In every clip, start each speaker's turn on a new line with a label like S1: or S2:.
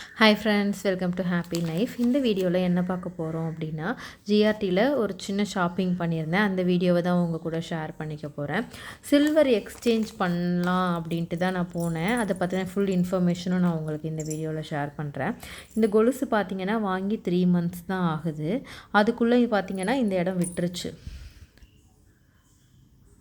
S1: Hi friends, welcome to happy life. இந்த வீடியோவில் என்ன பார்க்க போகிறோம் அப்படின்னா, ஜிஆர்டியில் ஒரு சின்ன ஷாப்பிங் பண்ணியிருந்தேன். அந்த வீடியோவை தான் உங்கள் கூட ஷேர் பண்ணிக்க போகிறேன். சில்வர் எக்ஸ்சேஞ்ச் பண்ணலாம் அப்படின்ட்டு தான் நான் போனேன். அதை பற்றின ஃபுல் இன்ஃபர்மேஷனும் நான் உங்களுக்கு இந்த வீடியோவில் ஷேர் பண்ணுறேன். இந்த கொலுசு பார்த்திங்கன்னா வாங்கி 3 months தான் ஆகுது. அதுக்குள்ளே பார்த்திங்கன்னா இந்த இடம் விட்டுருச்சு.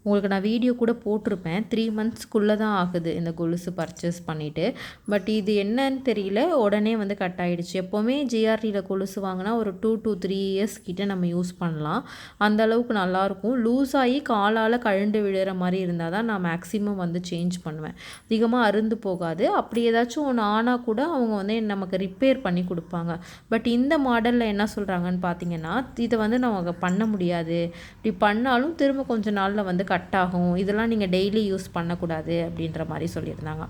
S1: உங்களுக்கு நான் வீடியோ கூட போட்டிருப்பேன். 3 monthsக்குள்ளே தான் ஆகுது இந்த கொலுசு பர்ச்சேஸ் பண்ணிவிட்டு. பட் இது என்னன்னு தெரியல, உடனே வந்து கட் ஆகிடுச்சு. எப்போவுமே ஜிஆர்டியில் கொலுசு வாங்கினா ஒரு 2 to 3 years கிட்டே நம்ம யூஸ் பண்ணலாம். அந்த அளவுக்கு நல்லாயிருக்கும். லூஸ் ஆகி காலால் கழண்டு விழுற மாதிரி இருந்தால் தான் நான் மேக்ஸிமம் வந்து சேஞ்ச் பண்ணுவேன். அதிகமாக அருந்து போகாது. அப்படி ஏதாச்சும் ஒன்று ஆனால் கூட அவங்க வந்து நமக்கு ரிப்பேர் பண்ணி கொடுப்பாங்க. பட் இந்த மாடலில் என்ன சொல்கிறாங்கன்னு பார்த்தீங்கன்னா, இதை வந்து நம்ம பண்ண முடியாது. இப்படி பண்ணாலும் திரும்ப கொஞ்சம் நாளில் வந்து கட் ஆகும். இதெல்லாம் நீங்கள் டெய்லி யூஸ் பண்ணக்கூடாது அப்படின்ற மாதிரி சொல்லியிருந்தாங்க.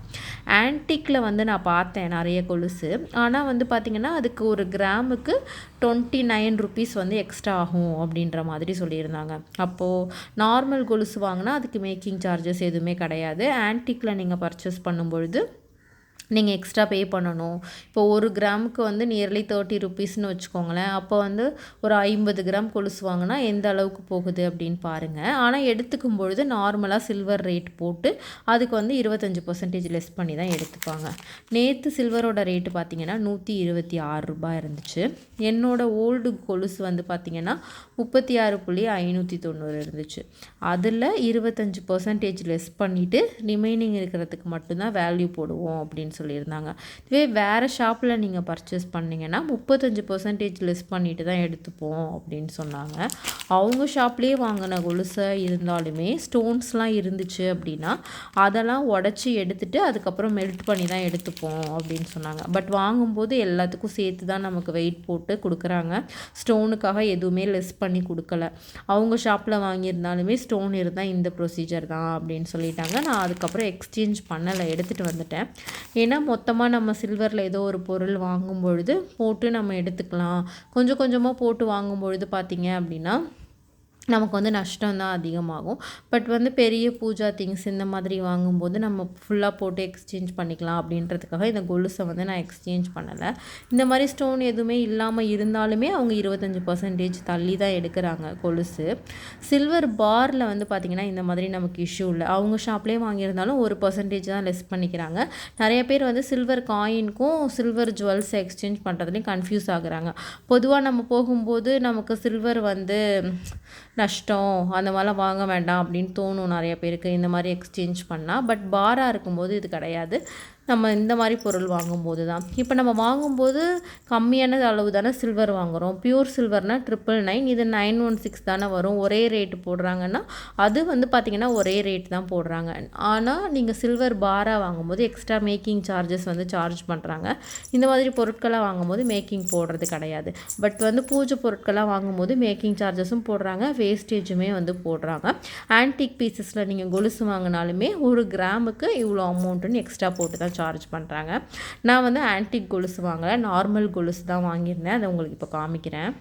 S1: ஆன்டிக்கில் வந்து நான் பார்த்தேன் நிறைய கொலுசு. ஆனால் வந்து பார்த்திங்கன்னா அதுக்கு ஒரு கிராமுக்கு 29 rupees வந்து எக்ஸ்ட்ரா ஆகும் அப்படின்ற மாதிரி சொல்லியிருந்தாங்க. அப்போது நார்மல் கொலுசு வாங்கினா அதுக்கு மேக்கிங் சார்ஜஸ் எதுவுமே கிடையாது. ஆன்டிக்கில் நீங்கள் பர்ச்சேஸ் பண்ணும்பொழுது நீங்கள் எக்ஸ்ட்ரா பே பண்ணணும். இப்போ 1 கிராமுக்கு வந்து நியர்லி 30 rupeesன்னு வச்சுக்கோங்களேன். அப்போ வந்து ஒரு 50 கிராம் கொலுசு வாங்கினா எந்த அளவுக்கு போகுது அப்படின்னு பாருங்கள். ஆனால் எடுத்துக்கும் பொழுது நார்மலாக சில்வர் ரேட் போட்டு அதுக்கு வந்து 25% லெஸ் பண்ணி தான் எடுத்துப்பாங்க. நேற்று சில்வரோட ரேட்டு பார்த்திங்கன்னா 126 ரூபாய் இருந்துச்சு. என்னோடய ஓல்டு கொலுசு வந்து பார்த்திங்கன்னா 36.590 இருந்துச்சு. அதில் 25% லெஸ் பண்ணிவிட்டு ரிமைனிங் இருக்கிறதுக்கு மட்டும்தான் வேல்யூ போடுவோம் அப்படின்னு சொல்லியிருந்தாங்க. இதுவே வேறு ஷாப்பில் நீங்கள் பர்ச்சேஸ் பண்ணிங்கன்னா 35% லெஸ் பண்ணிட்டு தான் எடுத்துப்போம் அப்படின்னு சொன்னாங்க. அவங்க ஷாப்லேயே வாங்கின கொலுசை இருந்தாலுமே ஸ்டோன்ஸ்லாம் இருந்துச்சு அப்படின்னா அதெல்லாம் உடச்சி எடுத்துகிட்டு அதுக்கப்புறம் மெல்ட் பண்ணி தான் எடுத்துப்போம் அப்படின்னு சொன்னாங்க. பட் வாங்கும்போது எல்லாத்துக்கும் சேர்த்து தான் நமக்கு வெயிட் போட்டு கொடுக்குறாங்க. ஸ்டோனுக்காக எதுவுமே லெஸ் பண்ணி கொடுக்கல. அவங்க ஷாப்பில் வாங்கியிருந்தாலுமே ஸ்டோன் இருந்தால் இந்த ப்ரொசீஜர் தான் அப்படின்னு சொல்லிட்டாங்க. நான் அதுக்கப்புறம் எக்ஸ்சேஞ்ச் பண்ணலை, எடுத்துகிட்டு வந்துட்டேன். ஏன்னா மொத்தமாக நம்ம சில்வரில் ஏதோ ஒரு பொருள் வாங்கும்பொழுது போட்டு நம்ம எடுத்துக்கலாம். கொஞ்சம் கொஞ்சமாக போட்டு வாங்கும்பொழுது பார்த்திங்க அப்படின்னா நமக்கு வந்து நஷ்டம் தான் அதிகமாகும். பட் வந்து பெரிய பூஜா திங்ஸ் இந்த மாதிரி வாங்கும்போது நம்ம ஃபுல்லாக போட்டு எக்ஸ்சேஞ்ச் பண்ணிக்கலாம் அப்படின்றதுக்காக இந்த கொலுசை வந்து நான் எக்ஸ்சேஞ்ச் பண்ணலை. இந்த மாதிரி ஸ்டோன் எதுவுமே இல்லாமல் இருந்தாலுமே அவங்க 25% தள்ளி தான் எடுக்கிறாங்க கொலுசு. சில்வர் பாரில் வந்து பார்த்திங்கன்னா இந்த மாதிரி நமக்கு இஷ்யூ இல்லை. அவங்க ஷாப்லேயே வாங்கியிருந்தாலும் 1% தான் லெஸ் பண்ணிக்கிறாங்க. நிறைய பேர் வந்து சில்வர் காயினுக்கும் சில்வர் ஜுவல்ஸை எக்ஸ்சேஞ்ச் பண்ணுறதுலையும் கன்ஃபியூஸ் ஆகுறாங்க. பொதுவாக நம்ம போகும்போது நமக்கு சில்வர் வந்து நஷ்டம் அந்த மாதிரிலாம் வாங்க வேண்டாம் அப்படின்னு தோணும் நிறைய பேருக்கு இந்த மாதிரி எக்ஸ்சேஞ்ச் பண்ணால். பட் பாராக இருக்கும்போது இது கிடையாது. நம்ம இந்த மாதிரி பொருள் வாங்கும்போது தான். இப்போ நம்ம வாங்கும்போது கம்மியான அளவு தானே சில்வர் வாங்குகிறோம். பியூர் சில்வர்னால் 999, இது 916 தானே வரும். ஒரே ரேட்டு போடுறாங்கன்னா அது வந்து பார்த்திங்கன்னா ஒரே ரேட் தான் போடுறாங்க. ஆனால் நீங்கள் சில்வர் பாராக வாங்கும்போது எக்ஸ்ட்ரா மேக்கிங் சார்ஜஸ் வந்து சார்ஜ் பண்ணுறாங்க. இந்த மாதிரி பொருட்களாக வாங்கும்போது மேக்கிங் போடுறது கிடையாது. பட் வந்து பூஜை பொருட்களாக வாங்கும்போது மேக்கிங் சார்ஜஸும் போடுறாங்க, வேஸ்டேஜுமே வந்து போடுறாங்க. ஆன்டிக் பீசஸில் நீங்கள் கொலுசு வாங்கினாலுமே 1 கிராமுக்கு இவ்வளோ அமௌண்ட்டுன்னு எக்ஸ்ட்ரா போட்டு தான் சார்ஜ் பண்ணுறாங்க. நான் வந்து ஆன்டிக் கொலுசு வாங்கலை, நார்மல் கொலுசு தான் வாங்கியிருந்தேன். அதை உங்களுக்கு இப்போ காமிக்கிறேன்.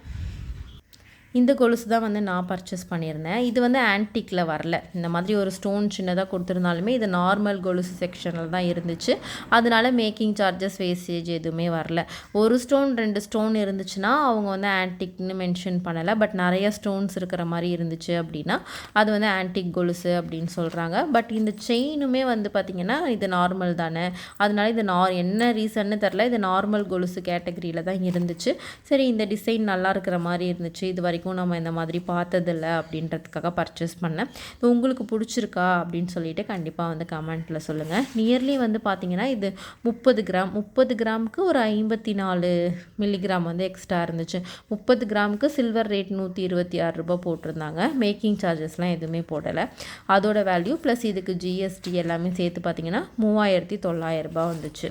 S1: இந்த கொலுசு தான் வந்து நான் பர்ச்சேஸ் பண்ணியிருந்தேன். இது வந்து ஆன்டிக்கில் வரல. இந்த மாதிரி ஒரு ஸ்டோன் சின்னதாக கொடுத்துருந்தாலுமே இது நார்மல் கொலுசு செக்ஷனில் தான் இருந்துச்சு. அதனால மேக்கிங் சார்ஜஸ் வேஸ்டேஜ் எதுவுமே வரல. 1 ஸ்டோன் 2 ஸ்டோன் இருந்துச்சுன்னா அவங்க வந்து ஆன்டிக்னு மென்ஷன் பண்ணலை. பட் நிறைய ஸ்டோன்ஸ் இருக்கிற மாதிரி இருந்துச்சு அப்படின்னா அது வந்து ஆன்டிக் கொலுசு அப்படின்னு சொல்கிறாங்க. பட் இந்த செயினுமே வந்து பார்த்திங்கன்னா இது நார்மல் தானே, அதனால இது என்ன ரீசன்னு தெரில, இது நார்மல் கொலுசு கேட்டகரியில் தான் இருந்துச்சு. சரி, இந்த டிசைன் நல்லா இருக்கிற மாதிரி இருந்துச்சு, இது வரைக்கும் நம்ம இந்த மாதிரி பார்த்ததில்ல அப்படின்றதுக்காக பர்ச்சேஸ் பண்ணேன். உங்களுக்கு பிடிச்சிருக்கா அப்படின்னு சொல்லிட்டு கண்டிப்பாக வந்து கமெண்ட்டில் சொல்லுங்கள். நியர்லி வந்து பார்த்திங்கன்னா இது 30 கிராமுக்கு ஒரு 54 மில்லிகிராம் வந்து எக்ஸ்ட்ரா இருந்துச்சு. 30 கிராமுக்கு சில்வர் ரேட் 126 ரூபாய் போட்டிருந்தாங்க. மேக்கிங் சார்ஜஸ்லாம் எதுவுமே போடலை. அதோட வேல்யூ ப்ளஸ் இதுக்கு ஜிஎஸ்டி எல்லாமே சேர்த்து பார்த்திங்கன்னா 3900 ரூபாய் வந்துச்சு.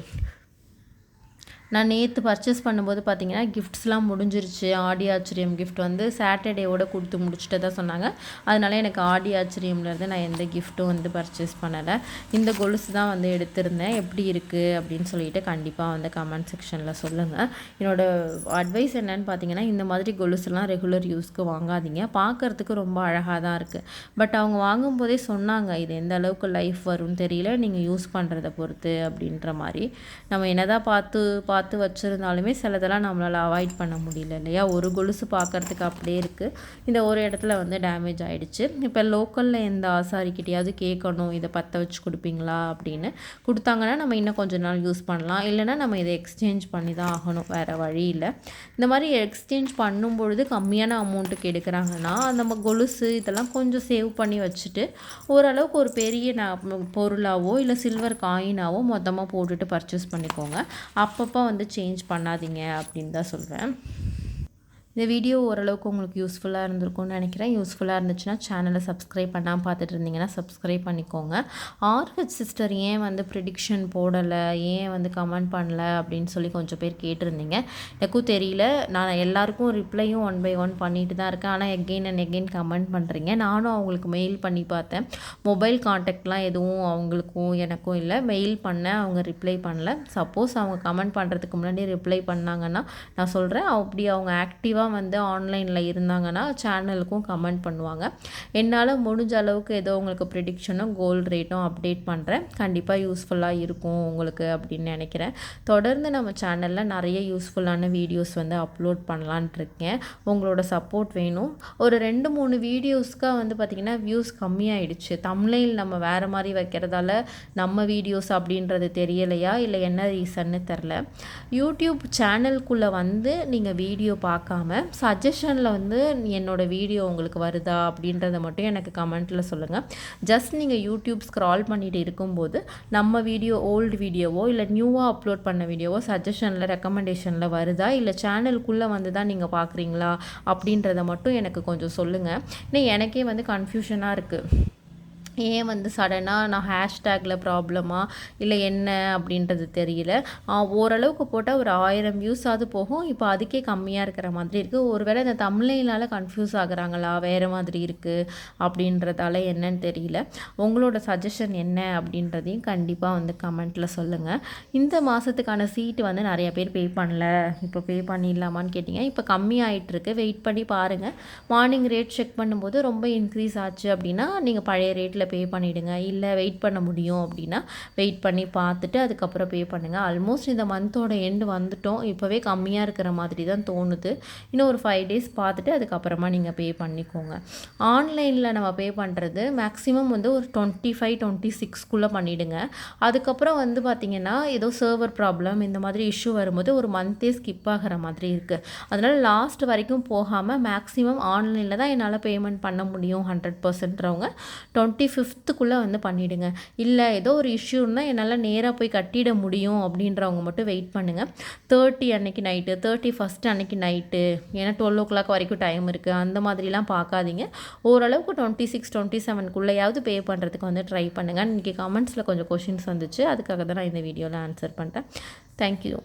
S1: நான் நேற்று பர்ச்சேஸ் பண்ணும்போது பார்த்திங்கன்னா கிஃப்ட்ஸ்லாம் முடிஞ்சிருச்சு. ஆடி ஆச்சரியம் கிஃப்ட் வந்து சாட்டர்டேவோட கொடுத்து முடிச்சுட்டு தான் சொன்னாங்க. அதனால எனக்கு ஆடி ஆச்சரியம்லேருந்து நான் எந்த கிஃப்ட்டும் வந்து பர்ச்சேஸ் பண்ணலை. இந்த கொலுசு தான் வந்து எடுத்திருந்தேன். எப்படி இருக்குது அப்படின்னு சொல்லிட்டு கண்டிப்பாக வந்து கமெண்ட் செக்ஷனில் சொல்லுங்கள். என்னோடய அட்வைஸ் என்னன்னு பார்த்தீங்கன்னா, இந்த மாதிரி கொலுசுலாம் ரெகுலர் யூஸ்க்கு வாங்காதீங்க. பார்க்குறதுக்கு ரொம்ப அழகாக தான் இருக்குது. பட் அவங்க வாங்கும்போதே சொன்னாங்க இது எந்த அளவுக்கு லைஃப் வரும்னு தெரியல, நீங்கள் யூஸ் பண்ணுறதை பொறுத்து அப்படின்ற மாதிரி. நம்ம என்னதான் பார்த்து பார்த்து வச்சுருந்தாலுமே சிலதெல்லாம் நம்மளால் அவாய்ட் பண்ண முடியல இல்லையா. ஒரு கொலுசு பார்க்குறதுக்கு அப்படியே இருக்குது, இந்த ஒரு இடத்துல வந்து டேமேஜ் ஆகிடுச்சு. இப்போ லோக்கலில் எந்த ஆசாரிக்கிட்டையாவது கேட்கணும், இதை பற்ற வச்சு கொடுப்பீங்களா அப்படின்னு. கொடுத்தாங்கன்னா நம்ம இன்னும் கொஞ்ச நாள் யூஸ் பண்ணலாம், இல்லைனா நம்ம இதை எக்ஸ்சேஞ்ச் பண்ணி தான் ஆகணும், வேறு வழி இல்லை. இந்த மாதிரி எக்ஸ்சேஞ்ச் பண்ணும் பொழுது கம்மியான அமௌண்ட்டுக்கு எடுக்கிறாங்கன்னா நம்ம கொலுசு இதெல்லாம் கொஞ்சம் சேவ் பண்ணி வச்சுட்டு ஓரளவுக்கு ஒரு பெரிய பொருளாவோ இல்லை சில்வர் காயினாவோ மொத்தமாக போட்டுட்டு பர்ச்சேஸ் பண்ணிக்கோங்க. அப்பப்போ வந்து சேஞ்ச் பண்ணாதீங்க அப்படின்னு தான் சொல்வேன். இந்த வீடியோ ஓரளவுக்கு உங்களுக்கு யூஸ்ஃபுல்லாக இருந்திருக்கும்னு நினைக்கிறேன். யூஸ்ஃபுல்லாக இருந்துச்சுன்னா சேனலை சப்ஸ்கிரைப் பண்ணாமல் பார்த்துட்டு இருந்தீங்கன்னா சப்ஸ்கிரைப் பண்ணிக்கோங்க. ஆர்ஹெச் சிஸ்டர் ஏன் வந்து ப்ரிடிக்ஷன் போடலை, ஏன் வந்து கமெண்ட் பண்ணல அப்படின்னு சொல்லி கொஞ்சம் பேர் கேட்டிருந்தீங்க. எனக்கும் தெரியல. நான் எல்லாருக்கும் ரிப்ளையும் 1 by 1 பண்ணிட்டு தான் இருக்கேன். ஆனால் எகெயின் அண்ட் எகெயின் கமெண்ட் பண்ணுறீங்க. நானும் அவங்களுக்கு மெயில் பண்ணி பார்த்தேன். மொபைல் கான்டாக்ட்லாம் எதுவும் அவங்களுக்கும் எனக்கும் இல்லை. மெயில் பண்ணேன், அவங்க ரிப்ளை பண்ணல. சப்போஸ் அவங்க கமெண்ட் பண்ணுறதுக்கு முன்னாடி ரிப்ளை பண்ணாங்கன்னா நான் சொல்கிறேன். அப்படி அவங்க ஆக்டிவாக வந்து ஆன்லைனில் இருந்தாங்கன்னா சேனலுக்கும் கமெண்ட் பண்ணுவாங்க. என்னால் முடிஞ்ச அளவுக்கு ஏதோ உங்களுக்கு ப்ரிடிக்ஷனும் கோல்டு ரேட்டும் அப்டேட் பண்ணுறேன். கண்டிப்பாக யூஸ்ஃபுல்லாக இருக்கும் உங்களுக்கு அப்படின்னு நினைக்கிறேன். தொடர்ந்து நம்ம சேனலில் நிறைய யூஸ்ஃபுல்லான வீடியோஸ் வந்து அப்லோட் பண்ணலான்ட்டு இருக்கேன். உங்களோட சப்போர்ட் வேணும். ஒரு 2-3 வீடியோஸ்க்காக வந்து பார்த்திங்கன்னா வியூஸ் கம்மியாயிடுச்சு. தம்ப்நெயில் நம்ம வேறு மாதிரி வைக்கிறதால நம்ம வீடியோஸ் அப்படின்றது தெரியலையா இல்லை என்ன ரீசன்னு தெரில. யூடியூப் சேனலுக்குள்ளே வந்து நீங்கள் வீடியோ பார்க்காம சஜஷனில் வந்து என்னோடய வீடியோ உங்களுக்கு வருதா அப்படின்றத மட்டும் எனக்கு கமெண்ட்டில் சொல்லுங்கள். ஜஸ்ட் நீங்கள் யூடியூப் ஸ்க்ரால் பண்ணிட்டு இருக்கும்போது நம்ம வீடியோ ஓல்டு வீடியோவோ இல்லை நியூவாக அப்லோட் பண்ண வீடியோவோ சஜஷனில் ரெக்கமெண்டேஷனில் வருதா இல்லை சேனலுக்குள்ளே வந்து தான் நீங்கள் பார்க்குறீங்களா அப்படின்றத மட்டும் எனக்கு கொஞ்சம் சொல்லுங்கள். ஏன்னா எனக்கே வந்து கன்ஃபியூஷனாக இருக்குது. ஏன் வந்து சடனாக நான் ஹேஷ்டேக்கில் ப்ராப்ளமா இல்லை என்ன அப்படின்றது தெரியல. ஓரளவுக்கு போட்டால் ஒரு 1000 வியூஸாவது போகும். இப்போ அதுக்கே கம்மியாக இருக்கிற மாதிரி இருக்குது. ஒருவேளை இந்த தம்ப்நெயிலால் கன்ஃபியூஸ் ஆகுறாங்களா, வேறு மாதிரி இருக்குது அப்படின்றதால என்னன்னு தெரியல. உங்களோட சஜஷன் என்ன அப்படின்றதையும் கண்டிப்பாக வந்து கமெண்ட்டில் சொல்லுங்கள். இந்த மாதத்துக்கான சீட்டு வந்து நிறைய பேர் பே பண்ணல, இப்போ பே பண்ணிடலாமான்னு கேட்டிங்க. இப்போ கம்மியாகிட்டுருக்கு, வெயிட் பண்ணி பாருங்கள். மார்னிங் ரேட் செக் பண்ணும்போது ரொம்ப இன்க்ரீஸ் ஆச்சு அப்படின்னா நீங்கள் பழைய ரேட்டில் பே பண்ணிவிடுங்க. இல்லை வெயிட் பண்ண முடியும் அப்படின்னா வெயிட் பண்ணி பார்த்துட்டு அதுக்கப்புறம் பே பண்ணுங்கள். ஆல்மோஸ்ட் இந்த மந்தோட எண்டு வந்துட்டோம். இப்போவே கம்மியாக இருக்கிற மாதிரி தான் தோணுது. இன்னும் ஒரு 5 days பார்த்துட்டு அதுக்கப்புறமா நீங்கள் பே பண்ணிக்கோங்க. ஆன்லைனில் நம்ம பே பண்ணுறது மேக்ஸிமம் வந்து ஒரு 25-26க்குள்ளே பண்ணிவிடுங்க. அதுக்கப்புறம் வந்து பார்த்திங்கன்னா ஏதோ சர்வர் ப்ராப்ளம் இந்த மாதிரி இஷ்யூ வரும்போது ஒரு மந்த்தே ஸ்கிப் ஆகிற மாதிரி இருக்குது. அதனால் லாஸ்ட் வரைக்கும் போகாமல் மேக்ஸிமம் ஆன்லைனில் தான் என்னால் பேமெண்ட் பண்ண முடியும் 100%றவங்க 25th வந்து பண்ணிவிடுங்க. இல்லை ஏதோ ஒரு இஷ்யூன்னா என்னால் நேராக போய் கட்டிட முடியும் அப்படின்றவங்க மட்டும் வெயிட் பண்ணுங்கள். 30 அன்னைக்கு நைட்டு, 31st அன்னைக்கு நைட்டு, ஏன்னா 12 o'clock வரைக்கும் டைம் இருக்குது. அந்த மாதிரிலாம் பார்க்காதீங்க. ஓரளவுக்கு 26-27க்குள்ளேயாவது பே பண்ணுறதுக்கு வந்து ட்ரை பண்ணுங்கள். இன்றைக்கி கமெண்ட்ஸில் கொஞ்சம் கொஷின்ஸ் வந்துச்சு, அதுக்காக தான் நான் இந்த வீடியோவில் ஆன்சர் பண்ணிட்டேன். தேங்க்யூ.